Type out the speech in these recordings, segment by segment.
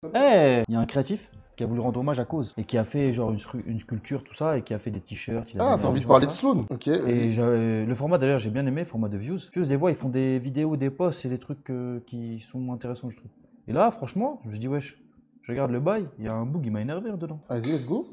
Eh, il y a un créatif qui a voulu rendre hommage à Cause et qui a fait genre une sculpture, tout ça, et qui a fait des t-shirts. Ah, t'as envie de parler de Sloan? Ok. Et le format d'ailleurs, j'ai bien aimé, format de Views. Views, des fois, ils font des vidéos, des posts, c'est des trucs qui sont intéressants, je trouve. Et là, franchement, je me suis dit, wesh, je regarde le bail, il y a un bout qui m'a énervé dedans. Vas-y, let's go.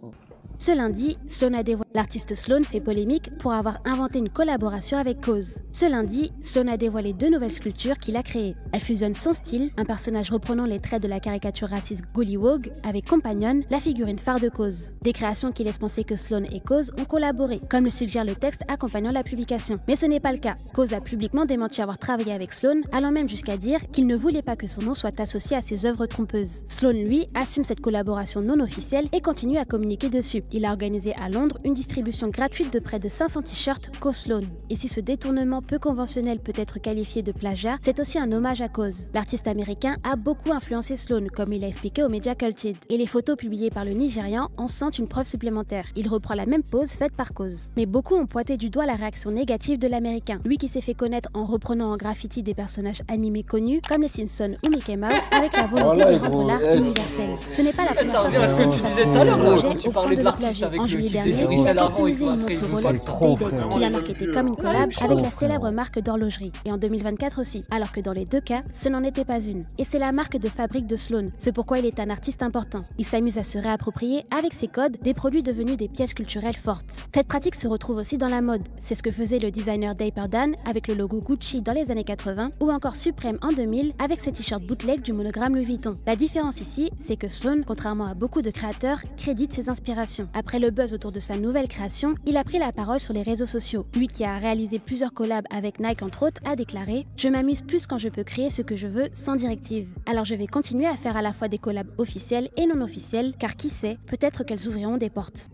Ce lundi, Sloan a dévoilé. L'artiste Sloan fait polémique pour avoir inventé une collaboration avec Cause. Ce lundi, Sloan a dévoilé 2 nouvelles sculptures qu'il a créées. Elle fusionne son style, un personnage reprenant les traits de la caricature raciste Gollywog, avec Companion, la figurine phare de Cause. Des créations qui laissent penser que Sloan et Cause ont collaboré, comme le suggère le texte accompagnant la publication. Mais ce n'est pas le cas. Cause a publiquement démenti avoir travaillé avec Sloan, allant même jusqu'à dire qu'il ne voulait pas que son nom soit associé à ses œuvres trompeuses. Sloan, lui, assume cette collaboration non officielle et continue à communiquer dessus. Il a organisé à Londres une distribution gratuite de près de 500 t-shirts Cause Sloan. Et si ce détournement peu conventionnel peut être qualifié de plagiat, c'est aussi un hommage à Cause. L'artiste américain a beaucoup influencé Sloan, comme il a expliqué aux médias Culted. Et les photos publiées par le Nigérian en sont une preuve supplémentaire. Il reprend la même pose faite par Cause. Mais beaucoup ont pointé du doigt la réaction négative de l'américain, lui qui s'est fait connaître en reprenant en graffiti des personnages animés connus comme les Simpsons ou Mickey Mouse, avec la volonté de rendre l'art universel. Ce n'est pas la première fois que ce que tu disais tout à l'heure là, quand tu parlais de l'artiste avec en juillet qui faisait dernier, du il a resell customisé avant une et autre après Rolex Payday qu'il a marketé comme une collab avec la célèbre marque d'horlogerie, et en 2024 aussi, alors que dans les deux cas, ce n'en était pas une. Et c'est la marque de fabrique de Sloan, c'est pourquoi il est un artiste important. Il s'amuse à se réapproprier, avec ses codes, des produits devenus des pièces culturelles fortes. Cette pratique se retrouve aussi dans la mode, c'est ce que faisait le designer Dapper Dan avec le logo Gucci dans les années 80, ou encore Supreme en 2000 avec ses t-shirts bootleg du monogramme Louis Vuitton. La différence ici, c'est que Sloan, contrairement à beaucoup de créateurs, crédite ses inspirations. Après le buzz autour de sa nouvelle création, il a pris la parole sur les réseaux sociaux. Lui qui a réalisé plusieurs collabs avec Nike entre autres a déclaré « Je m'amuse plus quand je peux créer ce que je veux sans directive. Alors je vais continuer à faire à la fois des collabs officielles et non officielles, car qui sait, peut-être qu'elles ouvriront des portes. »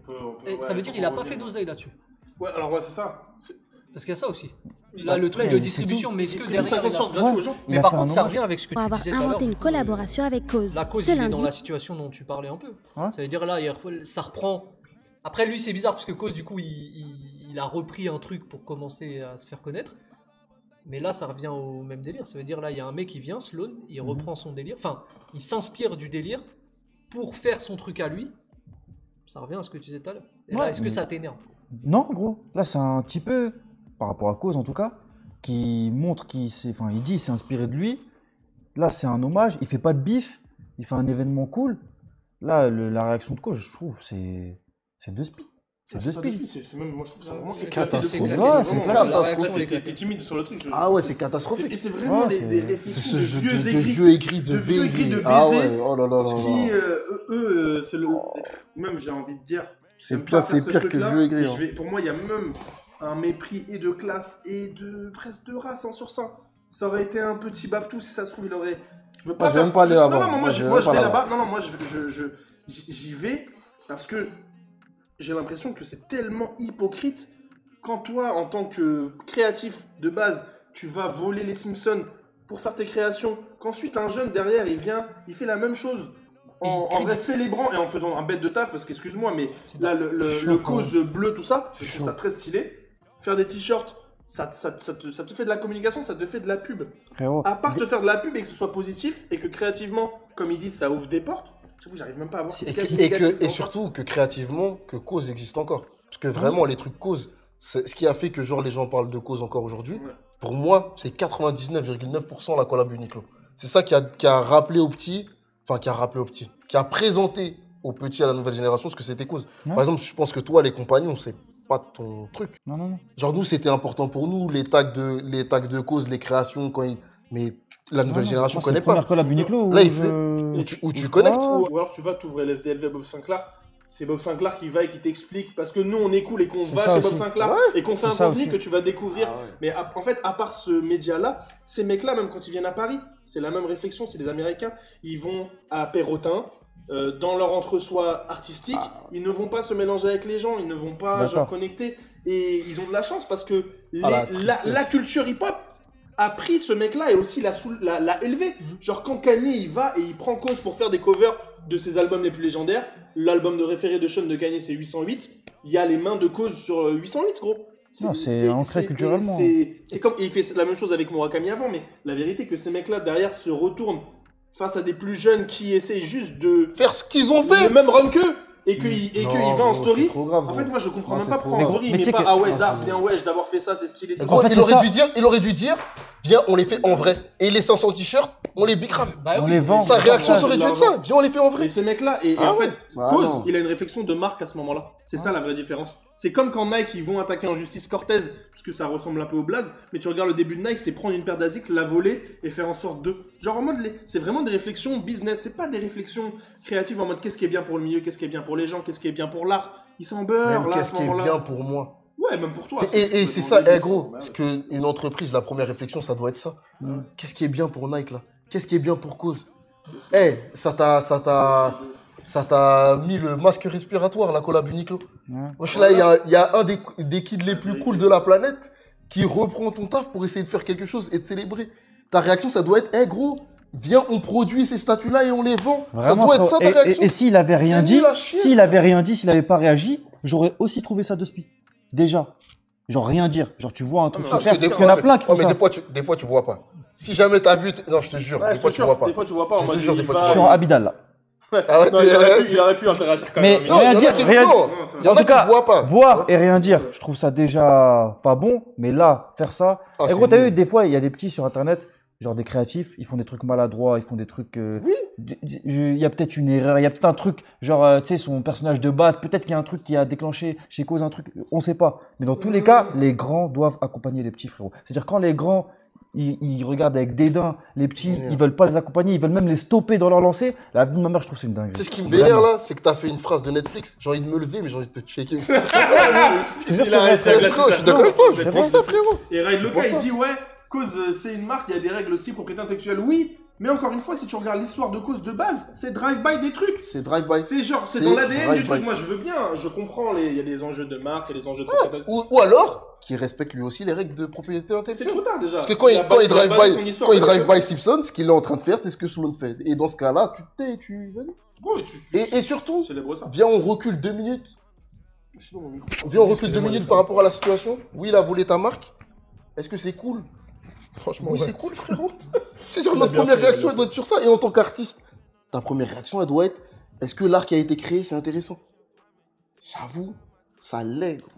Et ça veut dire qu'il a pas fait d'oseille là-dessus. Ouais, alors ouais, c'est ça. Parce qu'il y a ça aussi. Là, le truc de distribution, mais est-ce que derrière... gratuit aux gens. Mais par contre, ça revient avec ce que Pour tu avoir disais tout à l'heure. inventé une collaboration avec Cause. La Cause, Ce il est lundi, dans la situation dont tu parlais un peu. Ça veut dire là, ça reprend... Après, lui, c'est bizarre parce que Cause, du coup, il a repris un truc pour commencer à se faire connaître. Mais là, ça revient au même délire. Ça veut dire là, il y a un mec qui vient, Sloan, il reprend son délire. Enfin, il s'inspire du délire pour faire son truc à lui. Ça revient à ce que tu disais tout à l'heure. Et là, est-ce que ça t'énerve? Non, gros. Là, c'est un petit peu, par rapport à Cause en tout cas, qui montre il dit qu'il s'est inspiré de lui. Là, c'est un hommage. Il fait pas de bif. Il fait un événement cool. Là, la réaction de Cause, je trouve, c'est deux spies. C'est deux spies. C'est même, moi, je trouve ça vraiment catastrophique. T'es timide sur le truc. Ah ouais, c'est catastrophique. Et c'est vraiment des réflexions de vieux écrits de baiser. Ah ouais, oh là là là. Eux, c'est le... Même, j'ai envie de dire... C'est pire que vieux écrits. Pour moi, il y a même un mépris et de classe et de presque de race sur ça. Ça aurait été un petit Babtou, si ça se trouve, il aurait... Je veux pas même pas aller là-bas. Non, moi, je vais là-bas. Non, moi, j'y vais parce que j'ai l'impression que c'est tellement hypocrite quand toi, en tant que créatif de base, tu vas voler les Simpsons pour faire tes créations, qu'ensuite un jeune derrière, il vient, il fait la même chose en célébrant et en faisant un bête de taf, parce qu'excuse-moi, mais là, le cause bleu, tout ça, je trouve ça très stylé. Faire des t-shirts, ça te fait de la communication, ça te fait de la pub. Frérot. À part te faire de la pub et que ce soit positif, et que créativement, comme ils disent, ça ouvre des portes, j'arrive même pas à voir. Et surtout que créativement, que Cause existe encore. Parce que vraiment, les trucs Cause, ce qui a fait que genre les gens parlent de Cause encore aujourd'hui, pour moi, c'est 99,9% la collab Uniqlo. C'est ça qui a rappelé aux petits, qui a présenté aux petits à la nouvelle génération ce que c'était Cause. Par exemple, je pense que toi, les compagnons, c'est pas ton truc. Non. Genre nous, c'était important pour nous, les tags de Cause, les créations, mais la nouvelle génération ne connaît pas. C'est la première collab Uniqlo. Là, où tu connectes. Ou alors tu vas t'ouvrir l'SDLV Bob Sinclair. C'est Bob Sinclair qui va et qui t'explique, parce que nous on est cool et qu'on va chez Bob Sinclair et qu'on fait un contenu que tu vas découvrir. Mais en fait, à part ce média-là, ces mecs-là, même quand ils viennent à Paris, c'est la même réflexion, c'est des Américains. Ils vont à Perrotin, dans leur entre-soi artistique, ils ne vont pas se mélanger avec les gens, ils ne vont pas connecter. Et ils ont de la chance parce que la culture hip-hop a pris ce mec-là et aussi l'a élevé. Genre quand Kanye il va et il prend Cause pour faire des covers de ses albums les plus légendaires, l'album de référé de Sean de Kanye c'est 808, il y a les mains de Cause sur 808 gros. Non, c'est ancré culturellement. C'est comme, et il fait la même chose avec Murakami avant, mais la vérité que ces mecs-là derrière se retournent face à des plus jeunes qui essaient juste de faire ce qu'ils ont fait, le même run qu'eux. Et qu'il va en story. Grave, en fait, moi, je comprends même pas pourquoi en story, mais pas, bien wesh, d'avoir fait ça, c'est stylé. Il aurait dû dire, viens, on les fait en vrai. Et les 500 t-shirts, on les bicrave. On les vend. Sa réaction aurait dû être ça, viens, on les fait en vrai. Et ces mecs-là, en fait, Cause, il a une réflexion de marque à ce moment-là. C'est ça la vraie différence. C'est comme quand Nike, ils vont attaquer en justice Cortez, parce que ça ressemble un peu au blaze, mais tu regardes le début de Nike, c'est prendre une paire d'Asics, la voler et faire en sorte de. Genre en mode, c'est vraiment des réflexions business, c'est pas des réflexions créatives en mode qu'est-ce qui est bien pour le milieu, qu'est-ce qui est bien pour les gens, qu'est-ce qui est bien pour l'art. Ils s'en beurrent là. Qu'est-ce qui est bien pour moi? Ouais, même pour toi. Et c'est ça, gros, parce qu'une entreprise, la première réflexion, ça doit être ça. Qu'est-ce qui est bien pour Nike là? Qu'est-ce qui est bien pour Cause? Ça t'a mis le masque respiratoire, la collab Uniqlo. Là, il y a un des kids les plus cool de la planète qui reprend ton taf pour essayer de faire quelque chose et de célébrer. Ta réaction, ça doit être, gros, viens, on produit ces statues-là et on les vend. Vraiment, ça doit être ça ta réaction. Et s'il avait rien dit, s'il avait pas réagi, j'aurais aussi trouvé ça de spi. Déjà. Genre rien dire. Genre tu vois un truc se faire. Parce qu'il y en a plein qui font ça. Mais des fois tu vois pas. Si jamais t'as vu, non, je te jure, des fois tu vois pas. Des fois tu vois pas. Je te jure, des fois tu vois pas. Je suis en Abidal là. Il aurait pu interagir quand même. Mais rien dire, en tout cas, voir et rien dire, je trouve ça déjà pas bon. Mais là, faire ça. Et gros, t'as vu, des fois, il y a des petits sur internet, genre des créatifs, ils font des trucs maladroits, ils font des trucs. Il y a peut-être une erreur, il y a peut-être un truc, genre, tu sais, son personnage de base, peut-être qu'il y a un truc qui a déclenché chez Cause un truc, on sait pas. Mais dans tous les cas, les grands doivent accompagner les petits, frérot. C'est-à-dire, quand les grands. Ils regardent avec dédain les petits, ils veulent pas les accompagner, ils veulent même les stopper dans leur lancée. La vie de ma mère, je trouve que c'est une dinguerie. C'est ce qui me vénère là, c'est que t'as fait une phrase de Netflix. J'ai envie de me lever, mais j'ai envie de te checker. Je te jure, je suis d'accord avec toi, je pense ça, frérot. Et Ray Loka, il dit ouais, Cause, c'est une marque, il y a des règles aussi, propriété intellectuelle, oui. Mais encore une fois, si tu regardes l'histoire de Cause de base, c'est drive-by des trucs. C'est drive-by. C'est genre, c'est dans l'ADN du truc. Moi, je veux bien, je comprends, il y a des enjeux de marque, il y a des enjeux de propriété. Ou alors, qui respecte lui aussi les règles de propriété intellectuelle. C'est trop tard déjà. Parce que quand il drive-by Simpson, ce qu'il est en train de faire, c'est ce que Sloan fait. Et dans ce cas-là, tu te tais, et surtout, viens, on recule 2 minutes. Viens, on recule 2 minutes par rapport à la situation. Oui, il a volé ta marque. Est-ce que c'est cool? Franchement, oui, c'est cool, frérot. C'est genre, notre première réaction, elle doit être sur ça. Et en tant qu'artiste, ta première réaction, elle doit être, est-ce que l'art qui a été créé, c'est intéressant? J'avoue, ça l'est, gros.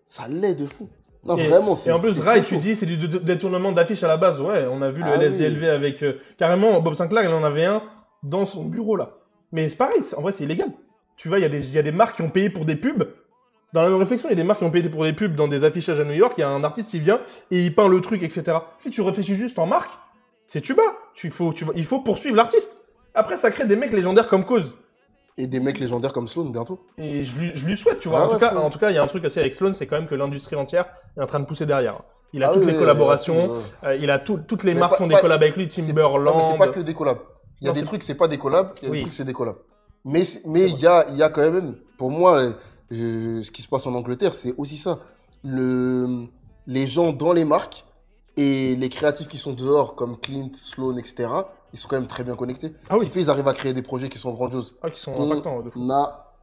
Ça l'est de fou. Non, vraiment, et en plus, Rai, tu dis, c'est du détournement d'affiches à la base. Ouais, on a vu le LSDLV avec... carrément, Bob Sinclair, il en avait un dans son bureau, là. Mais c'est pareil, en vrai, c'est illégal. Tu vois, il y a des marques qui ont payé pour des pubs. Dans la même réflexion, il y a des marques qui ont payé pour des pubs dans des affichages à New York. Il y a un artiste qui vient et il peint le truc, etc. Si tu réfléchis juste en marque, c'est tuba. Il faut poursuivre l'artiste. Après, ça crée des mecs légendaires comme Cause. Et des mecs légendaires comme Sloan bientôt. Et je lui souhaite, tu vois. En tout cas, il y a un truc aussi avec Sloan, c'est quand même que l'industrie entière est en train de pousser derrière. Il a toutes les collaborations, il a toutes les marques font des collabs avec lui, Timberland. Non, mais c'est pas que des collabs. Il y a des trucs, c'est pas des collabs, il y a des trucs, c'est des collabs. Mais il y a quand même, pour moi, ce qui se passe en Angleterre, c'est aussi ça. Les gens dans les marques et les créatifs qui sont dehors, comme Clint, Sloan, etc., ils sont quand même très bien connectés. Ah oui. Ce qui fait, ils arrivent à créer des projets qui sont grandioses. Ah, qui sont impactants, de fou. On n'a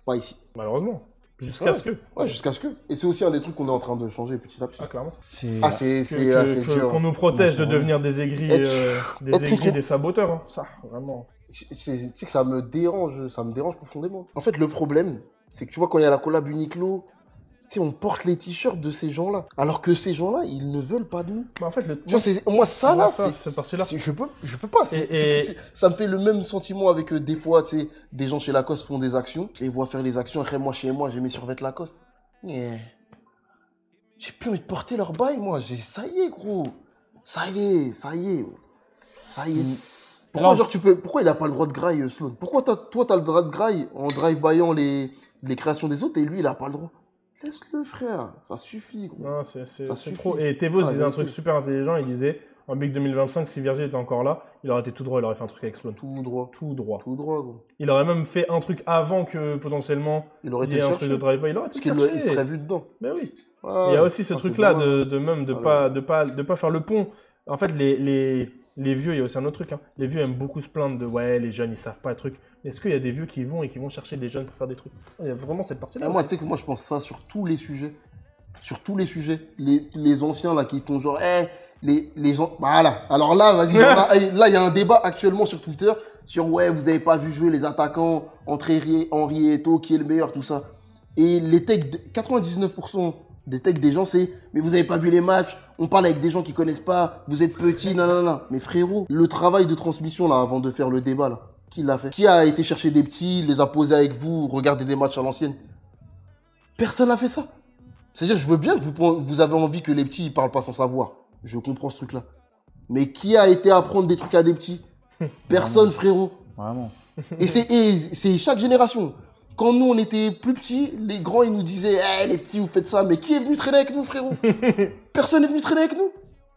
pas ici. Malheureusement. Jusqu'à ce que. Ouais, jusqu'à ce que. Et c'est aussi un des trucs qu'on est en train de changer petit à petit. Ah, clairement. C'est dur. Qu'on nous protège de devenir des aigris, des saboteurs. Hein. Ça, vraiment. Tu sais que ça me dérange profondément. En fait, le problème, c'est que tu vois, quand il y a la collab Uniqlo, tu sais, on porte les t-shirts de ces gens-là. Alors que ces gens-là, ils ne veulent pas de nous. Bah en fait, moi, ça là, cette partie-là. Je peux pas. Ça me fait le même sentiment avec des fois, tu sais, des gens chez Lacoste font des actions. Je les vois faire les actions. Après, moi, chez moi, j'ai mes survêtements Lacoste. J'ai plus envie de porter leur bail, moi. Ça y est, gros. Ça y est. Pourquoi, pourquoi il a pas le droit de graille, Sloan? Pourquoi toi, t'as le droit de graille en drive-byant les créations des autres et lui, il a pas le droit? Laisse-le, frère. Ça suffit, gros. Non, c'est trop. Et Tevos disait un truc super intelligent. Il disait, en Big 2025, si Virgil était encore là, il aurait été tout droit. Il aurait fait un truc avec Sloan. Tout droit, gros. Il aurait même fait un truc avant que, potentiellement, il aurait été un truc de drive-by. Il aurait été cherché. Il serait vu dedans. Mais oui. Il y a aussi ce truc-là de pas faire le pont. En fait, les vieux, il y a aussi un autre truc. Hein. Les vieux aiment beaucoup se plaindre de ouais, les jeunes, ils savent pas les trucs. Est-ce qu'il y a des vieux qui vont chercher des jeunes pour faire des trucs? Il y a vraiment cette partie-là. Moi, tu sais que moi, je pense ça sur tous les sujets. Sur tous les sujets. Les anciens, là, qui font genre, les gens. Voilà. Alors là, vas-y. Là, il y a un débat actuellement sur Twitter sur ouais, vous avez pas vu jouer les attaquants entre Henry et Eto'o, qui est le meilleur, tout ça. Et les techs, 99% des techs des gens, c'est mais vous avez pas vu les matchs, on parle avec des gens qui connaissent pas, vous êtes petits, non. Mais frérot, le travail de transmission là, avant de faire le débat là, qui l'a fait? Qui a été chercher des petits, les a posés avec vous, regarder des matchs à l'ancienne? Personne n'a fait ça. C'est-à-dire, je veux bien que vous avez envie que les petits ils parlent pas sans savoir. Je comprends ce truc-là. Mais qui a été apprendre des trucs à des petits? Personne, frérot. Vraiment. Et c'est chaque génération. Quand nous, on était plus petits, les grands, ils nous disaient hey, les petits, vous faites ça. Mais qui est venu traîner avec nous, frérot? Personne n'est venu traîner avec nous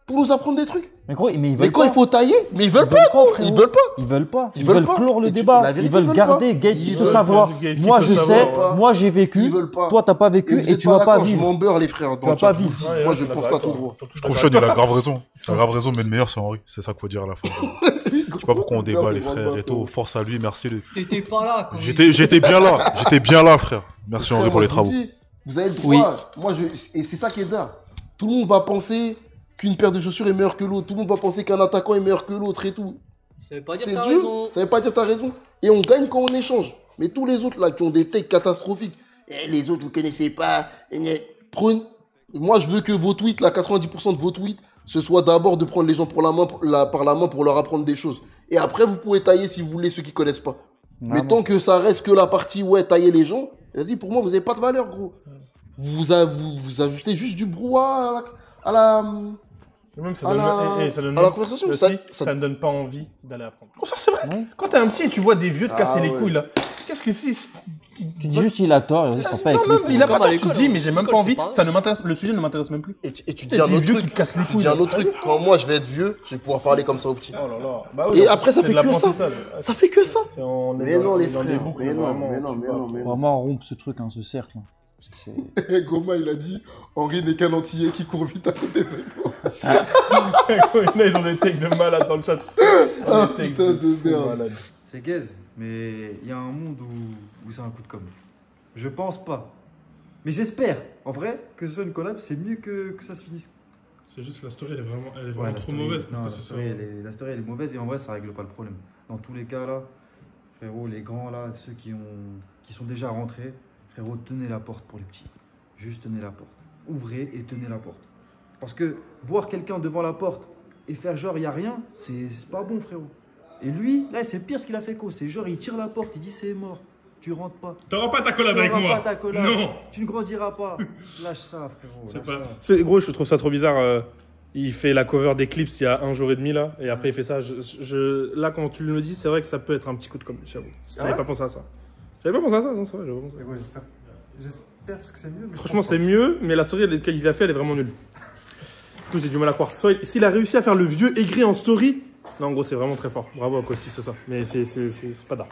pour nous apprendre des trucs. Mais gros, mais quand il faut tailler, mais ils veulent pas, ils veulent pas. Ils veulent pas. Ils veulent clore le débat. Vérité, ils veulent garder Gaël se savoir. Moi, je sais, moi, j'ai vécu. Toi, t'as pas vécu et tu vas pas vivre. Je m'en beurre, les frères. Tu vas pas vivre. Moi, je pense ça tout droit. Je trouve Sean, il a grave raison. Il a grave raison, mais le meilleur, c'est Henry. C'est ça qu'il faut dire à la fin. Je sais pas pourquoi on débat, les frères et tout. Force à lui, merci. T'étais pas là. J'étais bien là. J'étais bien là, frère. Merci Henry pour les travaux. Vous avez le droit. Moi, et c'est ça qui est dingue. Tout le monde va penser qu'une paire de chaussures est meilleure que l'autre. Tout le monde va penser qu'un attaquant est meilleur que l'autre et tout. Ça veut pas dire que t'as raison. Ça veut pas dire que t'as raison. Et on gagne quand on échange. Mais tous les autres là qui ont des takes catastrophiques, les autres vous connaissez pas. Moi je veux que vos tweets, là, 90% de vos tweets, ce soit d'abord de prendre les gens par la main pour leur apprendre des choses. Et après vous pouvez tailler si vous voulez ceux qui connaissent pas. Mais tant que ça reste que la partie tailler les gens, vas-y, pour moi vous avez pas de valeur, gros. Vous ajoutez juste du brouhaha à la conversation. Ça ne donne pas envie d'aller apprendre. Oh, ça c'est vrai. Ouais. Quand t'es un petit et tu vois des vieux te casser les couilles là, qu'est-ce que c'est? Tu dis juste il a tort et vas-y, je pas avec lui. Il a pas tort, tu dis mais j'ai même pas envie, ça ne m'intéresse, le sujet ne m'intéresse même plus. Et tu dis un autre truc, tu dis un autre truc, quand moi je vais être vieux, je vais pouvoir parler comme ça aux petits. Oh là là. Bah oui, et après ça fait que ça. Ça fait que ça. Mais non les frères, mais non. Vraiment rompre ce truc, ce cercle. Goma il a dit Henry n'est qu'un antillais qui court vite à côté de toi. Là ils ont des takes de malade dans le chat. Putain de merde. C'est gaze, mais il y a un monde où c'est un coup de com'. Je pense pas. Mais j'espère, en vrai, que ce soit une collab, c'est mieux que ça se finisse. C'est juste que la story elle est vraiment trop mauvaise. Non, la story elle est mauvaise et en vrai ça règle pas le problème. Dans tous les cas là, frérot, les grands là, ceux qui sont déjà rentrés, frérot, tenez la porte pour les petits. Juste tenez la porte. Ouvrez et tenez la porte. Parce que voir quelqu'un devant la porte et faire genre il n'y a rien, c'est pas bon, frérot. Et lui, là, c'est pire ce qu'il a fait, c'est genre il tire la porte, il dit c'est mort. Tu rentres pas. T'auras pas ta collab avec moi. Pas ta collab. Non. Tu ne grandiras pas. Lâche ça, frérot. Gros, je trouve ça trop bizarre. Il fait la cover d'Eclipse il y a 1 jour et demi là, et après il fait ça. Là, quand tu le dis, c'est vrai que ça peut être un petit coup de com', j'avoue. J'avais pas pensé à ça. Non, c'est vrai, j'avoue. J'espère parce que c'est mieux. Franchement, c'est mieux, mais la story qu'il a fait, elle est vraiment nulle. Du coup, j'ai du mal à croire. S'il a réussi à faire le vieux aigri en story, non, en gros, c'est vraiment très fort. Bravo à Kossi, c'est ça. Mais c'est pas d'art.